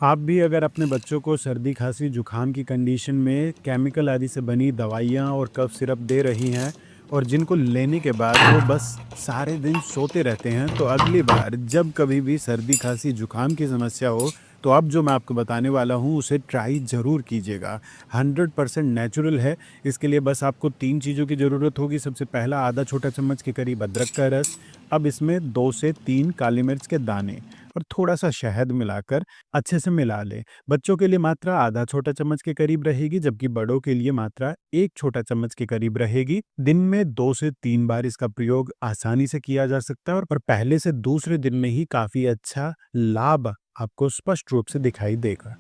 आप भी अगर अपने बच्चों को सर्दी, खाँसी, जुकाम की कंडीशन में केमिकल आदि से बनी दवाइयाँ और कफ सिरप दे रही हैं और जिनको लेने के बाद वो बस सारे दिन सोते रहते हैं, तो अगली बार जब कभी भी सर्दी, खाँसी, जुकाम की समस्या हो, तो अब जो मैं आपको बताने वाला हूँ, उसे ट्राई ज़रूर कीजिएगा। 100% नेचुरल है। इसके लिए बस आपको 3 चीज़ों की ज़रूरत होगी। सबसे पहला आधा छोटा चम्मच के करीब अदरक का रस, अब इसमें 2 से 3 काली मिर्च के दाने और थोड़ा-सा शहद मिलाकर अच्छे से मिला लें। बच्चों के लिए मात्रा आधा छोटा चम्मच के करीब रहेगी, जबकि बड़ों के लिए मात्रा 1 छोटा चम्मच के करीब रहेगी। दिन में 2 से 3 बार इसका प्रयोग आसानी से किया जा सकता है और पहले से दूसरे दिन में ही काफ़ी अच्छा लाभ आपको स्पष्ट रूप से दिखाई देगा।